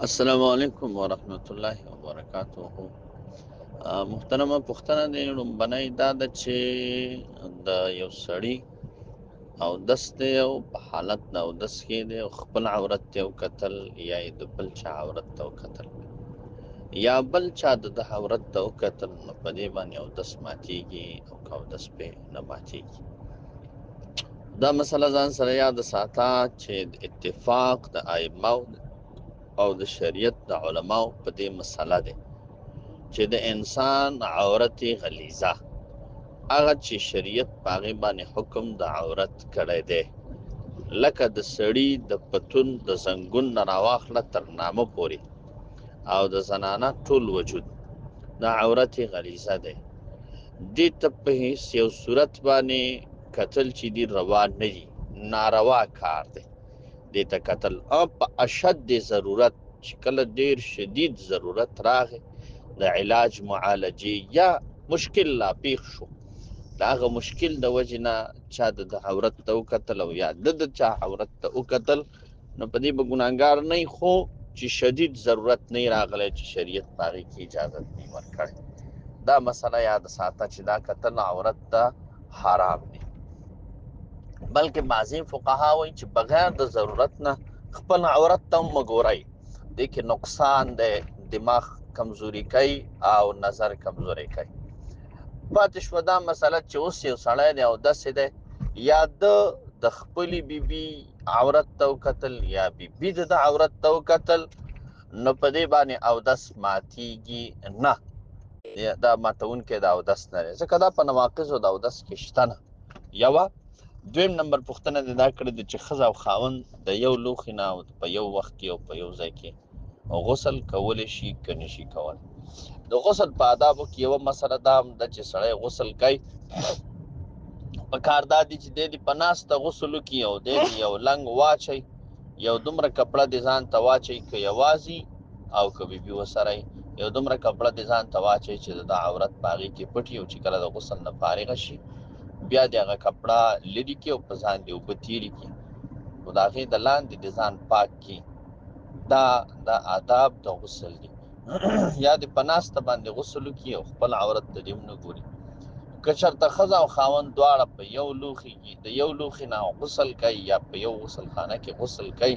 السلام علیکم ورحمت الله وبرکاته. محترمه پوښتنه د لومبنۍ دا ده چې د یو سړي اودس دی او په حالت د اودس کې دی او خپل عورت ته وکتل یا یې د بل چا عورت ته وکتل یا بل چا د عورت ته وکتل، نو په دې باندې اودس ماتیږي او که اودس پې نه ماتیږي. دا مسله ځان سره یاد ساته چې د اتفاق د ائمه او د شریعت د علماو په دې مسله ده چې د انسان عورت غلیظه هغه چې شریعت په هغې باندې حکم د عورت کړی دی، لکه د سړي د پتون د زنګون نه راواخله تر نامه پورې او د زنانه ټول وجود د عورت غلیظه دی. دې ته په هیڅ یو صورت باندې کتل چې دي روا نه دي، ناروا کار دی دې ته کتل. په اشد ضرورت چې کله ډېر شدید ضرورت راغی د علاج معالجې یا مشکل لا پیښ شو، د هغه مشکل د وجې نه چا د عورت ته وکتل او یا د چا عورت ته وکتل، نو په دې به ګناهګار نه وي، خو چې شدید ضرورت نه وي راغلی چې شریعت په هغې کې اجازت نه وي ورکړی. دا مسله یاد ساته چې دا کتل عورت ته حرام دی. بلکې بعضې فقها وایي چې بغیر د ضرورت نه خپل عورت ته هم مه ګورئ، دې کې نقصان دی، دماغ کمزوري کوي او نظر کمزوري کوي. پاتې شوه دا مسله چې اوس یو سړی دی او داسې دی یا د خپلې بیبي عورت ته وکتل یا بیبي د عورت ته وکتل، نو په دې باندې اودس ماتیږي نه، دا ماتونکی د اودس نه دی، ځکه دا په نواقضو د اودس کې شته نه. یوه. دویم نمبر پوښتنه دې دا کړې ده چې ښځه او خاوند د یو لوښي نه په یو وخت کې او په یو ځای کې غسل کولی شي که نه شي کولی. د غسل په آدابو کې یوه مسله دا هم ده چې سړی غسل کوي، پکار دا دي چې دی دې په ناسته غسل وکړي او دی دې یو لنګ واچوي، یو دومره کپړه دې ځان ته واچوي که یوازې او که بیبي ورسره یو دومره کپړه دې ځان ته واچوي چې د عورت په هغې کې پټ وي، او چې کله د غسل نه فارغه شي بیا دې هغه کپړه لرې کړي او په ځان دې اوبه تېرې کړي او د هغې د لاندې دې ځان پاک کړي. دا آداب د غسل دي. یا دې په ناسته باندې غسل وکړي او خپل عورت ته دې هم نه ګوري. که چېرته ښځه او خاوند دواړه په یو لوښي کې د یو لوښي نه غسل کوي یا په یو غسلخانه کې غسل کوي،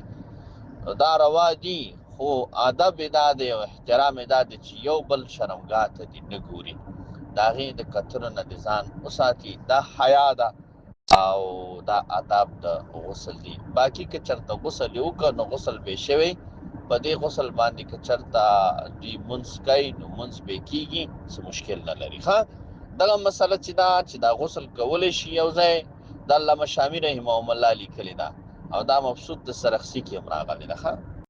دا روا دي، خو ادب یې دا دی او احترام یې دا دی چې یو بل شرمګاه ته دې نه ګوري، د هغې د کتلو نه دې ځان وساتي. دا حیا ده او دا آداب د غسل دي. باقي که چېرته غسل یې وکړه نو غسل به یې شوی، په دې غسل باندې که چېرته دوی مونځ کوي نو مونځ به یې کېږي، څه مشکل نه لري. ښه، دغه مسله چې دا غسل کولی شي یو ځای، د علامه شامي رحمهم الله لیکلې ده او دا مبسوط د سرخسي کې هم راغلې ده. ښه.